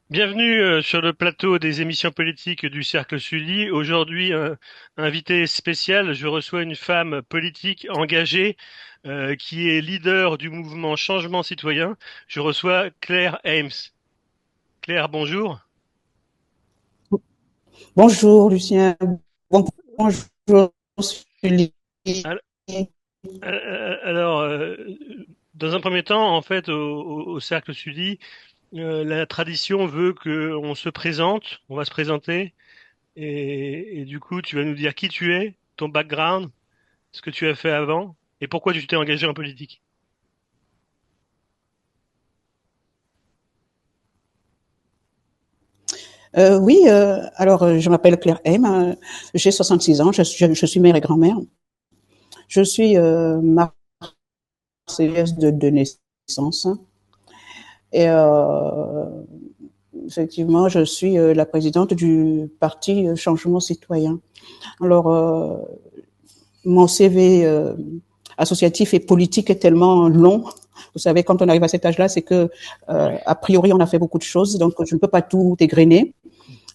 Bienvenue sur le plateau des émissions politiques du Cercle Sully. Aujourd'hui, invité spécial, je reçois une femme politique engagée qui est leader du mouvement Changement Citoyen. Je reçois Claire Ames. Claire, bonjour. Bonjour Lucien. Bonjour Julie. Al- Alors, dans un premier temps, en fait, au Cercle Sully, la tradition veut qu'on se présente, on va se présenter, et du coup, tu vas nous dire qui tu es, ton background, ce que tu as fait avant et pourquoi tu t'es engagé en politique. Oui, je m'appelle Claire M. J'ai 66 ans, je suis mère et grand-mère. Je suis marseillaise de naissance. Et effectivement, je suis la présidente du parti Changement Citoyen. Alors, mon CV associatif et politique est tellement long. Vous savez, quand on arrive à cet âge-là, c'est que, Ouais. a priori, on a fait beaucoup de choses, donc je ne peux pas tout égrener.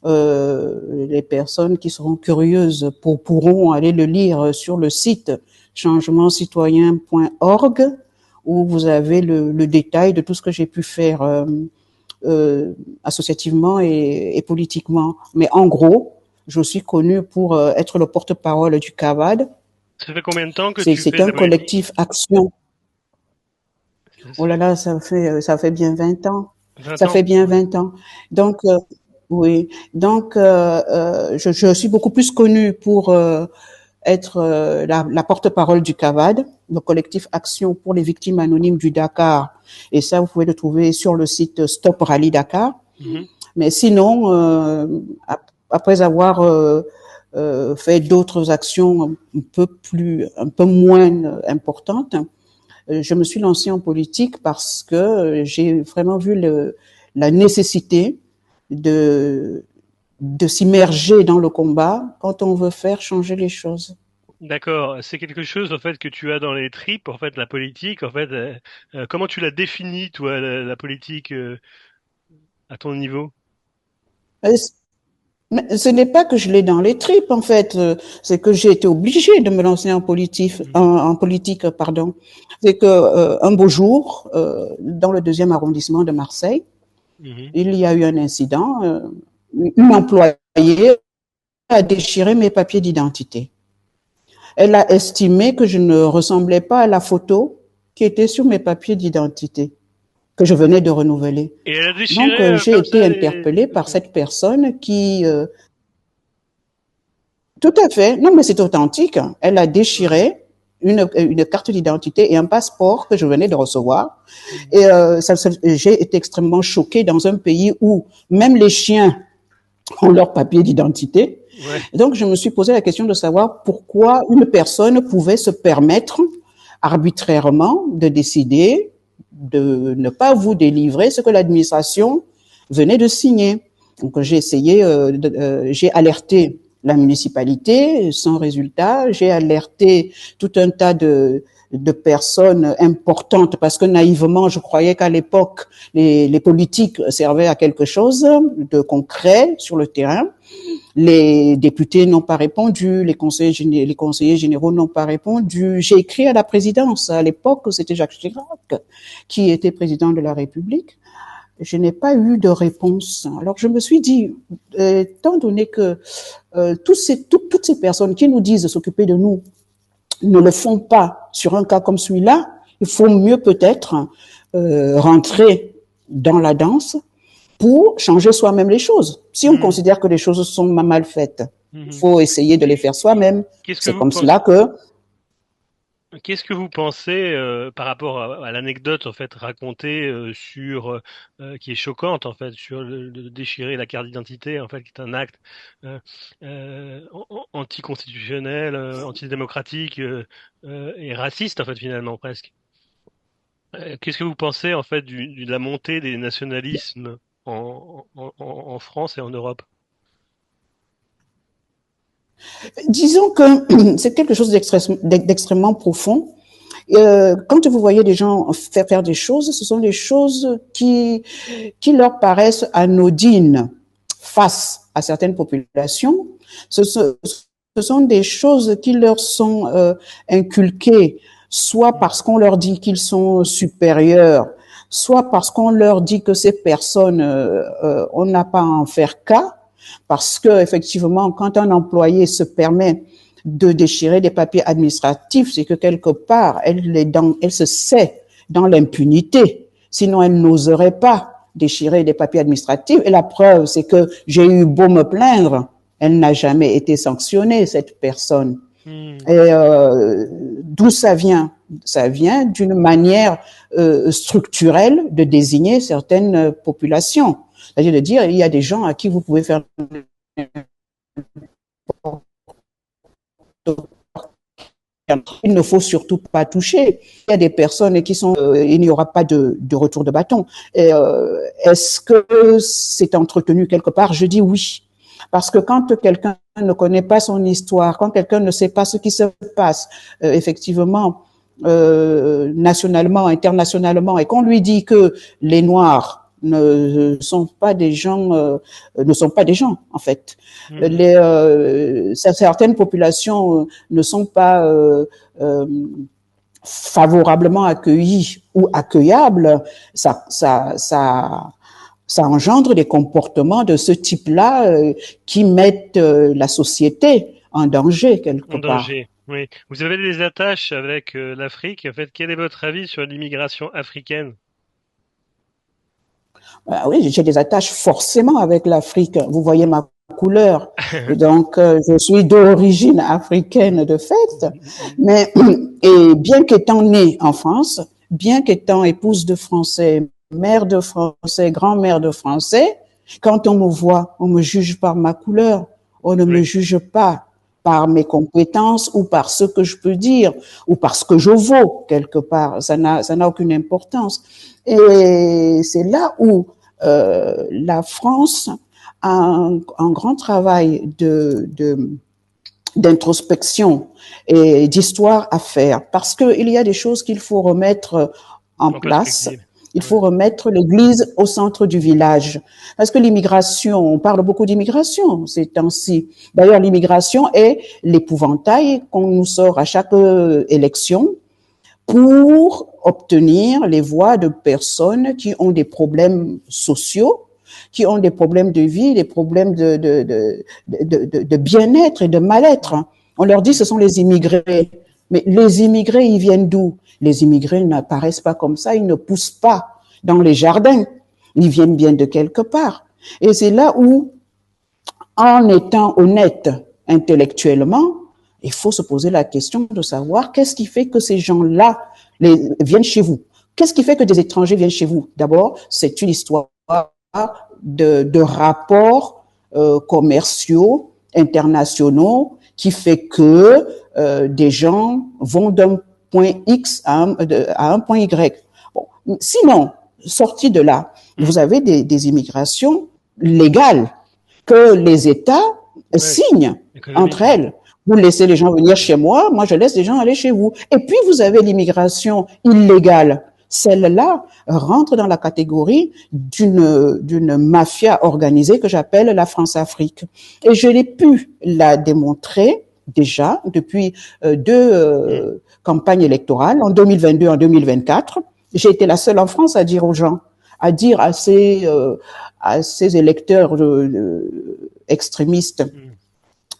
Les personnes qui seront curieuses pourront aller le lire sur le site changementcitoyen.org où vous avez le détail de tout ce que j'ai pu faire associativement et politiquement. Mais en gros, je suis connue pour être le porte-parole du CAVAD. Ça fait combien de temps que tu C'est fais de un la politique? collectif action. Oh Ça là fait là, ça fait bien 20 ans. 20 Ça ans. fait bien Ouais. 20 ans. Donc, oui. Donc, je suis beaucoup plus connue pour être la porte-parole du CAVAD, le collectif Action pour les victimes anonymes du Dakar. Et ça, vous pouvez le trouver sur le site Stop Rally Dakar. Mhm. Mais sinon, après avoir fait d'autres actions un peu moins importantes, je me suis lancée en politique parce que j'ai vraiment vu la nécessité de, de s'immerger dans le combat quand on veut faire changer les choses. D'accord. C'est quelque chose en fait que tu as dans les tripes, en fait, la politique. En fait, comment tu la définis, toi, la politique, à ton niveau? Mais ce n'est pas que je l'ai dans les tripes, en fait. C'est que j'ai été obligée de me lancer Mhm. en politique, pardon. C'est que un beau jour, dans le deuxième arrondissement de Marseille, Mhm. il y a eu un incident. Une employée a déchiré mes papiers d'identité. Elle a estimé que je ne ressemblais pas à la photo qui était sur mes papiers d'identité que je venais de renouveler. Et elle a Donc, déchiré j'ai comme été ça les... interpellée par cette personne qui, tout à fait, non, mais c'est authentique. Elle a Ouais. déchiré une carte d'identité et un passeport que je venais de recevoir. Mhm. Et j'ai été extrêmement choquée dans un pays où même les chiens ont leur papier d'identité. Ouais. Donc, je me suis posé la question de savoir pourquoi une personne pouvait se permettre arbitrairement de décider de ne pas vous délivrer ce que l'administration venait de signer. Donc, j'ai alerté la municipalité sans résultat. J'ai alerté tout un tas de personnes importantes parce que naïvement, je croyais qu'à l'époque, les politiques servaient à quelque chose de concret sur le terrain. Les députés n'ont pas répondu, les conseillers généraux n'ont pas répondu. J'ai écrit à la présidence. À l'époque, c'était Jacques Chirac qui était président de la République. Je n'ai pas eu de réponse. Alors je me suis dit, étant donné que toutes ces personnes qui nous disent s'occuper de nous ne le font pas sur un cas comme celui-là, il faut mieux peut-être rentrer dans la danse pour changer soi-même les choses. Si on Mhm. considère que les choses sont mal faites, il Mhm. faut essayer de les faire soi-même. Qu'est-ce que C'est vous comme pensez? cela que, Qu'est-ce que vous pensez par rapport à l'anecdote en fait racontée sur qui est choquante en fait sur le déchirer la carte d'identité en fait qui est un acte anticonstitutionnel, antidémocratique et raciste en fait finalement presque. Qu'est-ce que vous pensez en fait de la montée des nationalismes en France et en Europe? disons que c'est quelque chose d'extrêmement profond Quand vous voyez des gens faire des choses, ce sont des choses qui leur paraissent anodines face à certaines populations. Ce sont des choses qui leur sont inculquées, soit parce qu'on leur dit qu'ils sont supérieurs, soit parce qu'on leur dit que ces personnes, on n'a pas à en faire cas, parce que effectivement, quand un employé se permet de déchirer des papiers administratifs, c'est que quelque part, elle se sait dans l'impunité. Sinon, elle n'oserait pas déchirer des papiers administratifs. Et la preuve, c'est que j'ai eu beau me plaindre, elle n'a jamais été sanctionnée, cette personne. Et d'où ça vient? Ça vient d'une manière structurelle de désigner certaines populations. C'est-à-dire de dire, il y a des gens à qui vous pouvez faire il ne faut surtout pas toucher. Il y a des personnes qui sont, il n'y aura pas de retour de bâton. Est-ce que c'est entretenu quelque part? Je dis oui. Parce que quand quelqu'un ne connaît pas son histoire, quand quelqu'un ne sait pas ce qui se passe, effectivement, nationalement, internationalement, et qu'on lui dit que les Noirs ne sont pas des gens, en fait. Certaines populations ne sont pas favorablement accueillies ou accueillables. Ça engendre des comportements de ce type-là qui mettent la société en danger quelque part. Oui. Vous avez des attaches avec l'Afrique. En fait, quel est votre avis sur l'immigration africaine? Oui, j'ai des attaches forcément avec l'Afrique. Vous voyez ma couleur. Et donc, je suis d'origine africaine de fait. Mais, et bien qu'étant née en France, bien qu'étant épouse de Français, mère de Français, grand-mère de Français, quand on me voit, on me juge par ma couleur. On ne me juge pas par mes compétences ou par ce que je peux dire ou par ce que je vaux quelque part. Ça n'a aucune importance. Et c'est là où la France a un grand travail d'introspection et d'histoire à faire, parce qu'il y a des choses qu'il faut remettre en place. Il faut remettre l'église au centre du village. Parce que l'immigration, on parle beaucoup d'immigration ces temps-ci. D'ailleurs, l'immigration est l'épouvantail qu'on nous sort à chaque élection pour obtenir les voix de personnes qui ont des problèmes sociaux, qui ont des problèmes de vie, des problèmes de bien-être et de mal-être. On leur dit ce sont les immigrés. Mais les immigrés, ils viennent d'où? Les immigrés n'apparaissent pas comme ça, ils ne poussent pas dans les jardins. Ils viennent bien de quelque part. Et c'est là où, en étant honnête intellectuellement, il faut se poser la question de savoir qu'est-ce qui fait que ces gens-là viennent chez vous. Qu'est-ce qui fait que des étrangers viennent chez vous? D'abord, c'est une histoire de rapports commerciaux, internationaux, qui fait que des gens vont d'un point X à un point Y. Bon. Sinon, sorti de là, vous avez des immigrations légales que les États signent entre elles. Vous laissez les gens venir chez moi, moi je laisse les gens aller chez vous. Et puis vous avez l'immigration illégale. Celle-là rentre dans la catégorie d'une mafia organisée que j'appelle la France-Afrique. Et je l'ai pu la démontrer déjà depuis deux campagnes électorales, en 2022 et en 2024. J'ai été la seule en France à dire aux gens, à dire à ces électeurs extrémistes,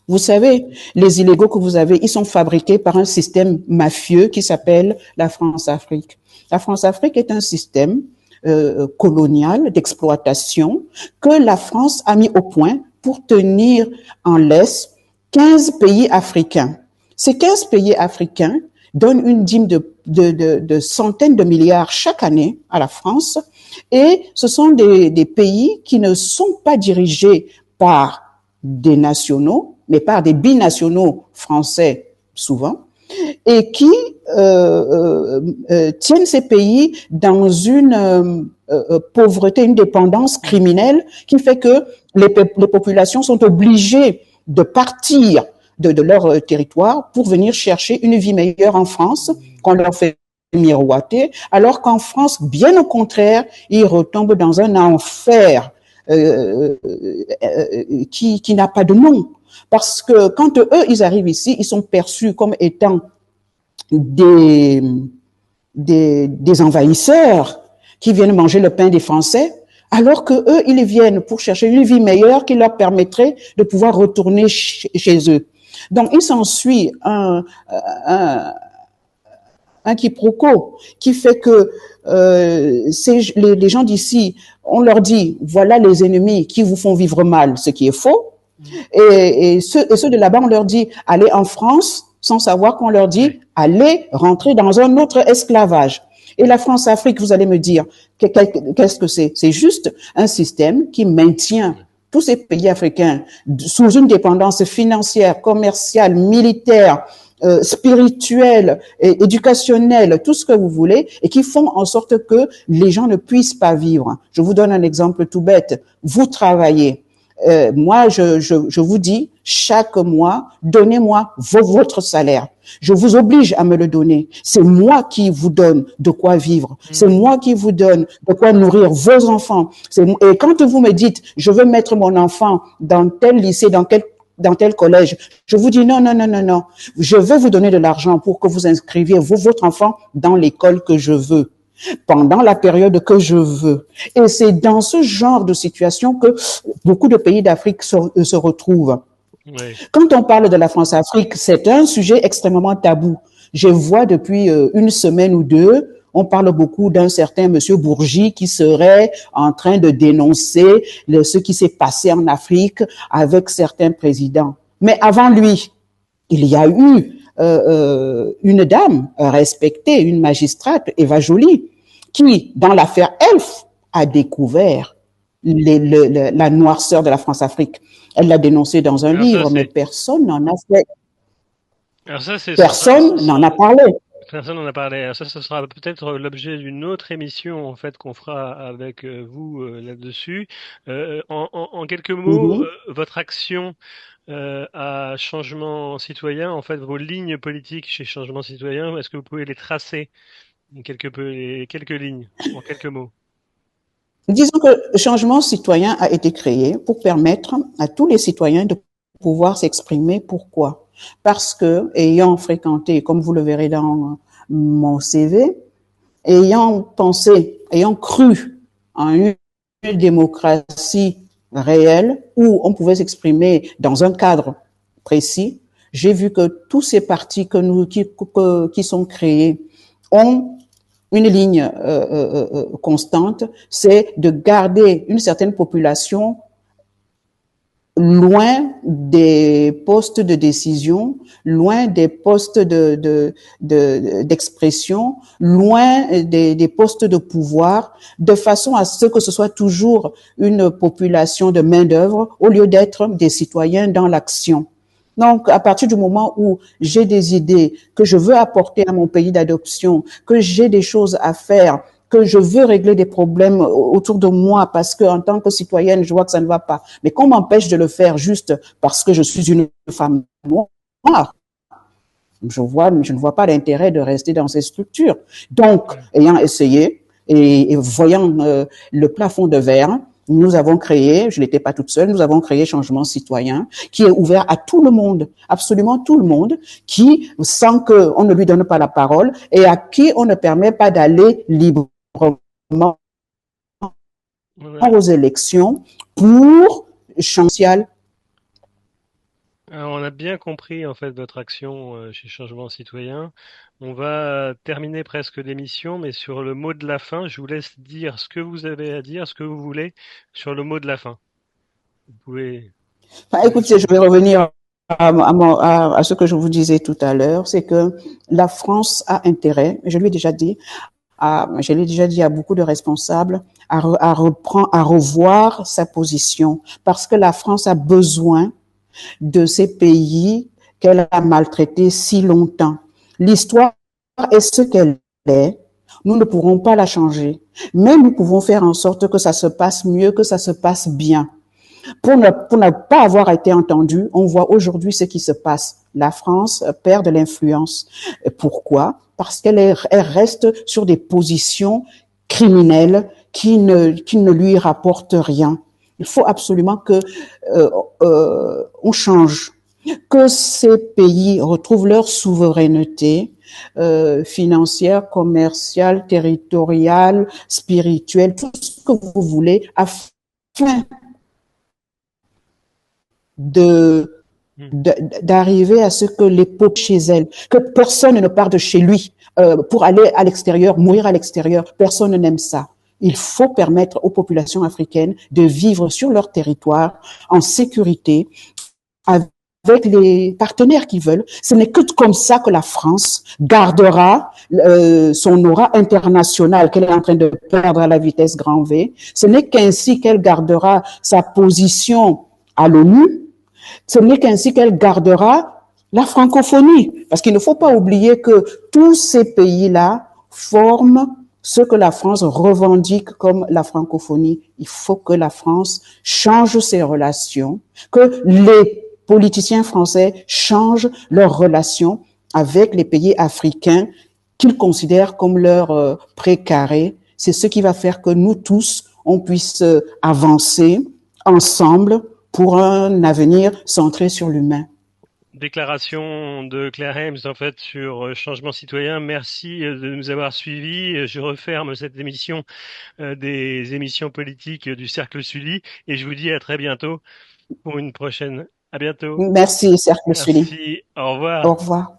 vous savez, les illégaux que vous avez, ils sont fabriqués par un système mafieux qui s'appelle la France-Afrique. La France-Afrique est un système colonial d'exploitation que la France a mis au point pour tenir en laisse 15 pays africains. Ces 15 pays africains donnent une dîme de centaines de milliards chaque année à la France, et ce sont des pays qui ne sont pas dirigés par des nationaux, mais par des binationaux français souvent, et qui tiennent ces pays dans une pauvreté, une dépendance criminelle qui fait que les populations sont obligées de partir de leur territoire pour venir chercher une vie meilleure en France, qu'on leur fait miroiter, alors qu'en France, bien au contraire, ils retombent dans un enfer qui n'a pas de nom. Parce que quand eux, ils arrivent ici, ils sont perçus comme étant des, des envahisseurs qui viennent manger le pain des Français, alors que eux, ils viennent pour chercher une vie meilleure qui leur permettrait de pouvoir retourner chez eux. Donc, il s'ensuit un quiproquo qui fait que les gens d'ici, on leur dit, voilà les ennemis qui vous font vivre mal, ce qui est faux. Et ceux de là-bas, on leur dit, allez en France, sans savoir qu'on leur dit, allez rentrer dans un autre esclavage. Et la France-Afrique, vous allez me dire, qu'est-ce que c'est? C'est juste un système qui maintient tous ces pays africains sous une dépendance financière, commerciale, militaire, spirituelle, éducationnelle, tout ce que vous voulez, et qui font en sorte que les gens ne puissent pas vivre. Je vous donne un exemple tout bête. Vous travaillez. Moi, je vous dis, chaque mois, donnez-moi votre salaire. Je vous oblige à me le donner. C'est moi qui vous donne de quoi vivre. C'est moi qui vous donne de quoi nourrir vos enfants. Et quand vous me dites, je veux mettre mon enfant dans tel lycée, dans tel collège, je vous dis non, non, non, non, non. Je veux vous donner de l'argent pour que vous inscriviez votre enfant dans l'école que je veux, pendant la période que je veux. Et c'est dans ce genre de situation que beaucoup de pays d'Afrique se retrouvent. Oui. Quand on parle de la France-Afrique, c'est un sujet extrêmement tabou. Je vois depuis une semaine ou deux, on parle beaucoup d'un certain monsieur Bourgi qui serait en train de dénoncer ce qui s'est passé en Afrique avec certains présidents. Mais avant lui, il y a eu une dame respectée, une magistrate, Eva Joly, qui, dans l'affaire Elf, a découvert la noirceur de la France-Afrique. Elle l'a dénoncé dans un livre, mais personne n'en a fait. Personne n'en a parlé. Personne n'en a parlé. Alors ça sera peut-être l'objet d'une autre émission en fait qu'on fera avec vous là-dessus. En quelques mots, votre action à Changement Citoyen, en fait, vos lignes politiques chez Changement Citoyen, est-ce que vous pouvez les tracer quelques lignes, en quelques mots? Disons que Changement Citoyen a été créé pour permettre à tous les citoyens de pouvoir s'exprimer. Pourquoi? Parce que, ayant fréquenté, comme vous le verrez dans mon CV, ayant pensé, ayant cru en une démocratie réelle où on pouvait s'exprimer dans un cadre précis, j'ai vu que tous ces partis qui sont créés ont une ligne constante, c'est de garder une certaine population loin des postes de décision, loin des postes d'expression, loin des postes de pouvoir, de façon à ce que ce soit toujours une population de main-d'œuvre au lieu d'être des citoyens dans l'action. Donc, à partir du moment où j'ai des idées que je veux apporter à mon pays d'adoption, que j'ai des choses à faire, que je veux régler des problèmes autour de moi parce que en tant que citoyenne, je vois que ça ne va pas. Mais qu'on m'empêche de le faire juste parce que je suis une femme noire. Je ne vois pas l'intérêt de rester dans ces structures. Donc, ayant essayé et voyant le plafond de verre, nous avons créé, je n'étais pas toute seule, nous avons créé Changement Citoyen, qui est ouvert à tout le monde, absolument tout le monde, qui, sans qu'on ne lui donne pas la parole et à qui on ne permet pas d'aller librement aux élections pour changer. Alors, on a bien compris en fait votre action chez Changement Citoyen. On va terminer presque l'émission, mais sur le mot de la fin, je vous laisse dire ce que vous avez à dire, ce que vous voulez sur le mot de la fin. Vous pouvez. Enfin, écoutez, je vais revenir à ce que je vous disais tout à l'heure, c'est que la France a intérêt, je l'ai déjà dit à beaucoup de responsables, à revoir sa position, parce que la France a besoin de ces pays qu'elle a maltraités si longtemps. L'histoire est ce qu'elle est. Nous ne pourrons pas la changer, mais nous pouvons faire en sorte que ça se passe mieux, que ça se passe bien. Pour ne pas avoir été entendue, on voit aujourd'hui ce qui se passe. La France perd de l'influence. Pourquoi? Parce elle reste sur des positions criminelles qui ne lui rapportent rien. Il faut absolument que on change, que ces pays retrouvent leur souveraineté financière, commerciale, territoriale, spirituelle, tout ce que vous voulez, afin de Hmm. d'arriver à ce que les pauvres chez elles, que personne ne parte de chez lui pour aller à l'extérieur, mourir à l'extérieur. Personne n'aime ça. Il faut permettre aux populations africaines de vivre sur leur territoire en sécurité avec les partenaires qu'ils veulent. Ce n'est que comme ça que la France gardera son aura internationale qu'elle est en train de perdre à la vitesse grand V. Ce n'est qu'ainsi qu'elle gardera sa position à l'ONU. Ce n'est qu'ainsi qu'elle gardera la francophonie. Parce qu'il ne faut pas oublier que tous ces pays-là forment ce que la France revendique comme la francophonie. Il faut que la France change ses relations, que les politiciens français changent leurs relations avec les pays africains qu'ils considèrent comme leur précaré. C'est ce qui va faire que nous tous, on puisse avancer ensemble pour un avenir centré sur l'humain. Déclaration de Claire Helms en fait sur Changement citoyen. Merci de nous avoir suivis. Je referme cette émission des émissions politiques du Cercle Sully et je vous dis à très bientôt pour une prochaine. À bientôt. Merci, Cercle Sully. Merci. Au revoir. Au revoir.